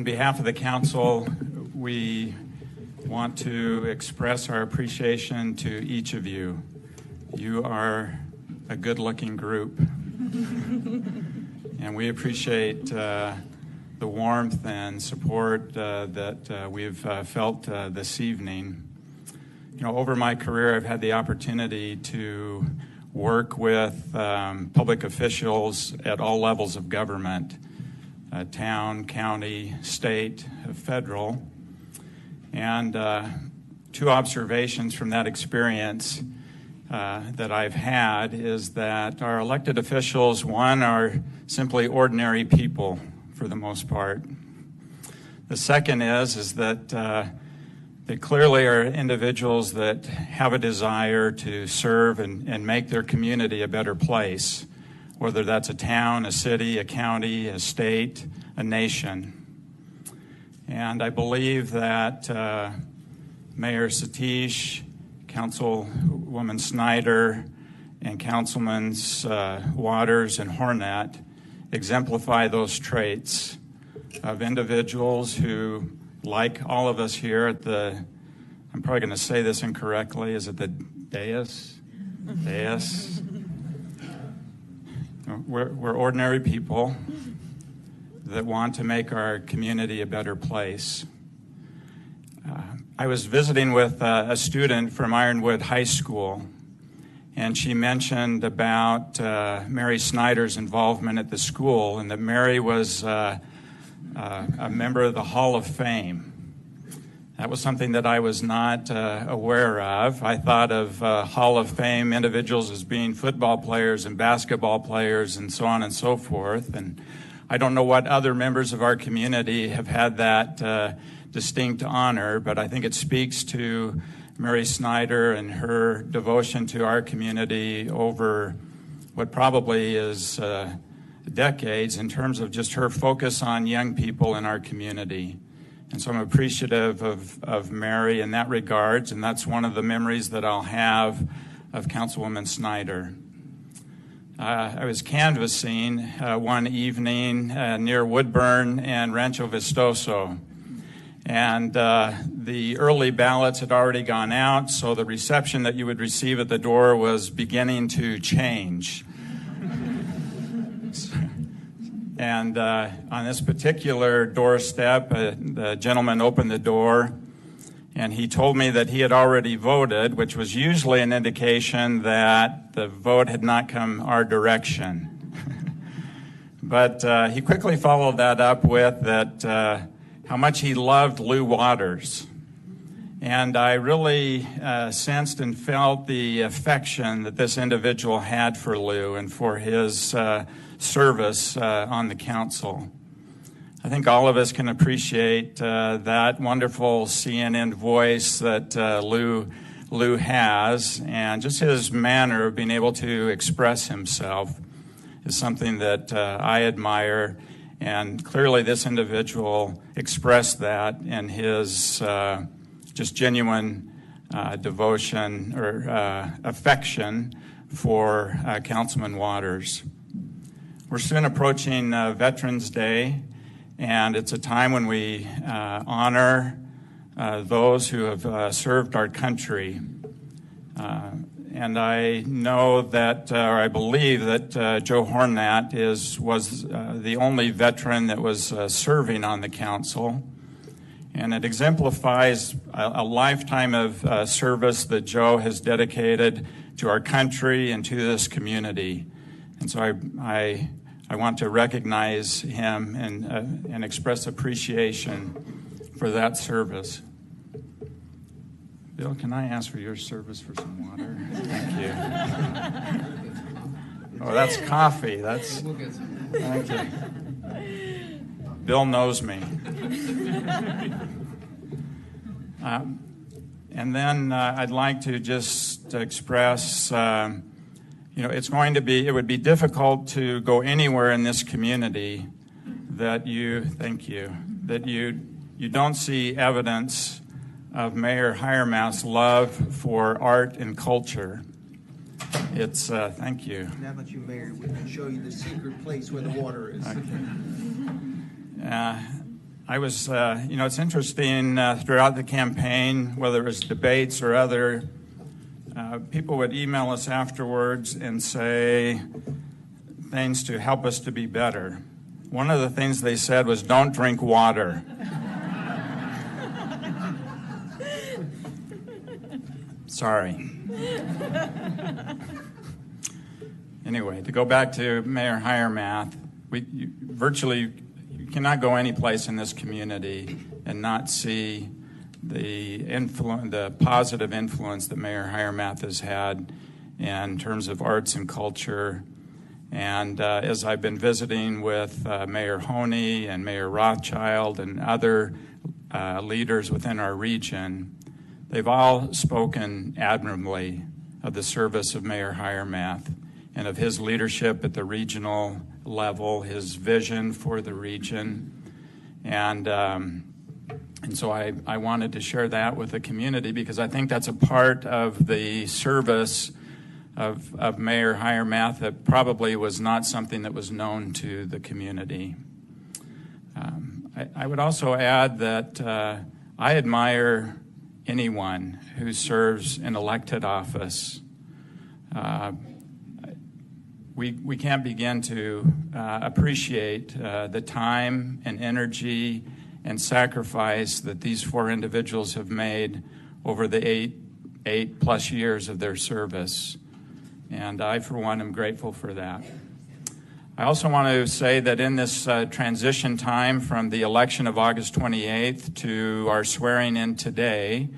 On behalf of the council, we want to express our appreciation to each of you. You are a good-looking group, and we appreciate the warmth and support that we've felt this evening. You know, over my career, I've had the opportunity to work with public officials at all levels of government, town, county, state, federal. And two observations from that experience that I've had is that our elected officials, one, are simply ordinary people for the most part. The second is that they clearly are individuals that have a desire to serve and make their community a better place, whether that's a town, a city, a county, a state, a nation. And I believe that Mayor Satish, Councilwoman Snyder, and Councilmen Waters and Hornet exemplify those traits of individuals who, like all of us here at I'm probably going to say this incorrectly, is it the dais? Dais? We're ordinary people that want to make our community a better place. I was visiting with a student from Ironwood High School, and she mentioned about Mary Snyder's involvement at the school, and that Mary was a member of the Hall of Fame. That was something that I was not aware of. I thought of Hall of Fame individuals as being football players and basketball players and so on and so forth. And I don't know what other members of our community have had that distinct honor, but I think it speaks to Mary Snyder and her devotion to our community over what probably is decades in terms of just her focus on young people in our community. And so I'm appreciative of Mary in that regards, and that's one of the memories that I'll have of Councilwoman Snyder. I was canvassing one evening near Woodburn and Rancho Vistoso, and the early ballots had already gone out, so the reception that you would receive at the door was beginning to change. And on this particular doorstep, the gentleman opened the door, and he told me that he had already voted, which was usually an indication that the vote had not come our direction. But he quickly followed that up with that how much he loved Lou Waters. And I really sensed and felt the affection that this individual had for Lou and for his service on the council. I think all of us can appreciate that wonderful CNN voice that Lou has, and just his manner of being able to express himself is something that I admire, and clearly this individual expressed that in his just genuine devotion or affection for Councilman Waters. We're soon approaching Veterans Day, and it's a time when we honor those who have served our country. And I know that, or I believe that Joe Hornat was the only veteran that was serving on the council. And it exemplifies a lifetime of service that Joe has dedicated to our country and to this community. And so I want to recognize him and express appreciation for that service. Bill, can I ask for your service for some water? Thank you. Oh, that's coffee. Thank you. Bill knows me. And then I'd like to just express it would be difficult to go anywhere in this community that you don't see evidence of Mayor Hiremouth's love for art and culture. It's, thank you. Now that you're mayor, we can show you the secret place where the water is. Okay. I was, it's interesting throughout the campaign, whether it was debates or other, people would email us afterwards and say things to help us to be better. One of the things they said was, don't drink water. Sorry. Anyway, to go back to Mayor Hiremath, you cannot go any place in this community and not see the positive influence that Mayor Hiremath has had in terms of arts and culture. And as I've been visiting with Mayor Honey and Mayor Rothschild and other leaders within our region, they've all spoken admirably of the service of Mayor Hiremath and of his leadership at the regional level, his vision for the region. And so I wanted to share that with the community because I think that's a part of the service of Mayor Hiremath that probably was not something that was known to the community. I would also add that I admire anyone who serves in elected office. We can't begin to appreciate the time and energy and sacrifice that these four individuals have made over the eight plus years of their service. And I, for one, am grateful for that. I also want to say that in this transition time from the election of August 28th to our swearing in today,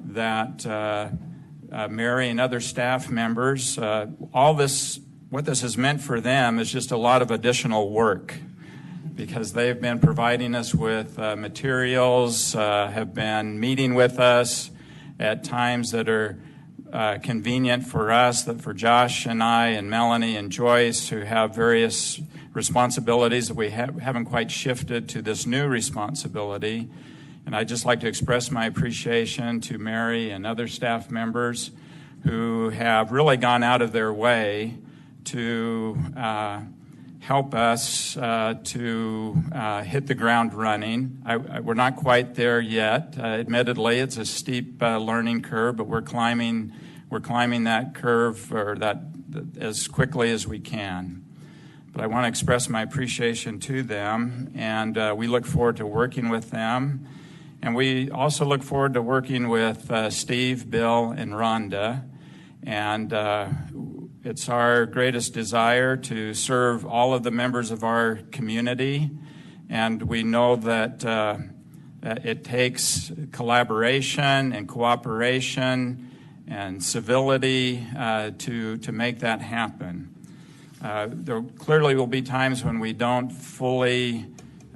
that Mary and other staff members, what this has meant for them is just a lot of additional work because they've been providing us with materials, have been meeting with us at times that are convenient for us, that for Josh and I and Melanie and Joyce, who have various responsibilities that we haven't quite shifted to this new responsibility. And I'd just like to express my appreciation to Mary and other staff members who have really gone out of their way to help us to hit the ground running. We're not quite there yet. Admittedly, it's a steep learning curve, but we're climbing that curve as quickly as we can. But I want to express my appreciation to them, and we look forward to working with them. And we also look forward to working with Steve, Bill, and Rhonda. And it's our greatest desire to serve all of the members of our community. And we know that it takes collaboration and cooperation and civility to make that happen. There clearly will be times when we don't fully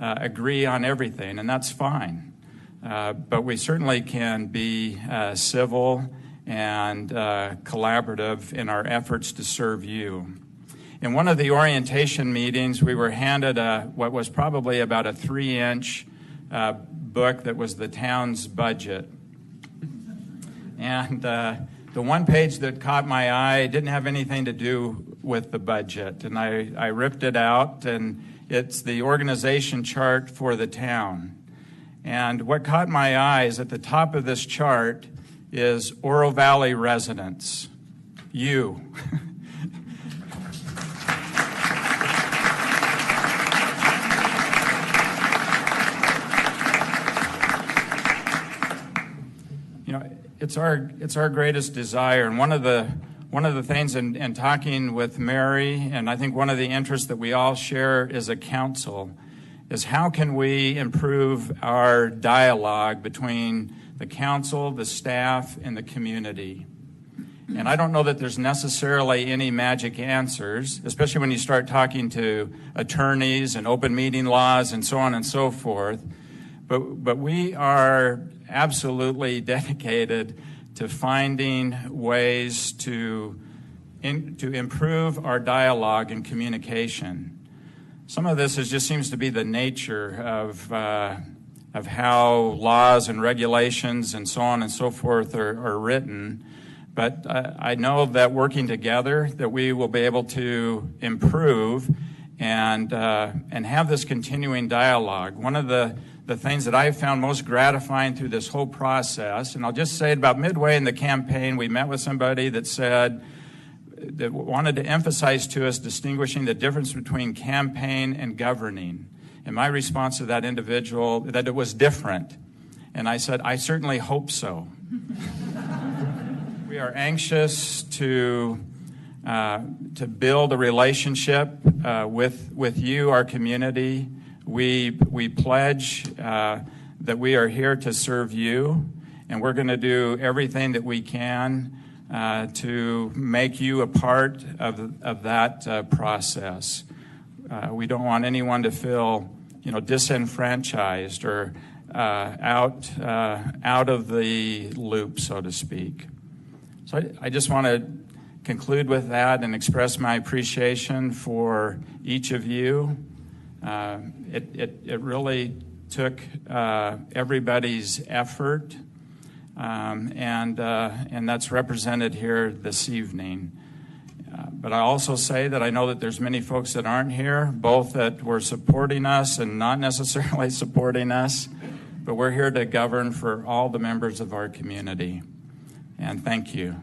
agree on everything, and that's fine. But we certainly can be civil and collaborative in our efforts to serve you. In one of the orientation meetings, we were handed what was probably about a 3-inch book that was the town's budget. And the one page that caught my eye didn't have anything to do with the budget. And I ripped it out, and it's the organization chart for the town. And what caught my eye is at the top of this chart is Oro Valley residents, you. It's our greatest desire, and one of the things in talking with Mary, and I think one of the interests that we all share as a council, is how can we improve our dialogue between the council, the staff, and the community. And I don't know that there's necessarily any magic answers, especially when you start talking to attorneys and open meeting laws and so on and so forth. But we are absolutely dedicated to finding ways to improve our dialogue and communication. Some of this just seems to be the nature of how laws and regulations and so on and so forth are written. But I know that working together that we will be able to improve and have this continuing dialogue. One of the the things that I found most gratifying through this whole process. And I'll just say about midway in the campaign, we met with somebody that wanted to emphasize to us distinguishing the difference between campaign and governing. And my response to that individual, that it was different. And I said, I certainly hope so. We are anxious to build a relationship with you, our community. We pledge that we are here to serve you, and we're going to do everything that we can to make you a part of that process. We don't want anyone to feel, disenfranchised or out of the loop, so to speak. So I just want to conclude with that and express my appreciation for each of you. It really took everybody's effort, and that's represented here this evening. But I also say that I know that there's many folks that aren't here, both that were supporting us and not necessarily supporting us, but we're here to govern for all the members of our community. And thank you.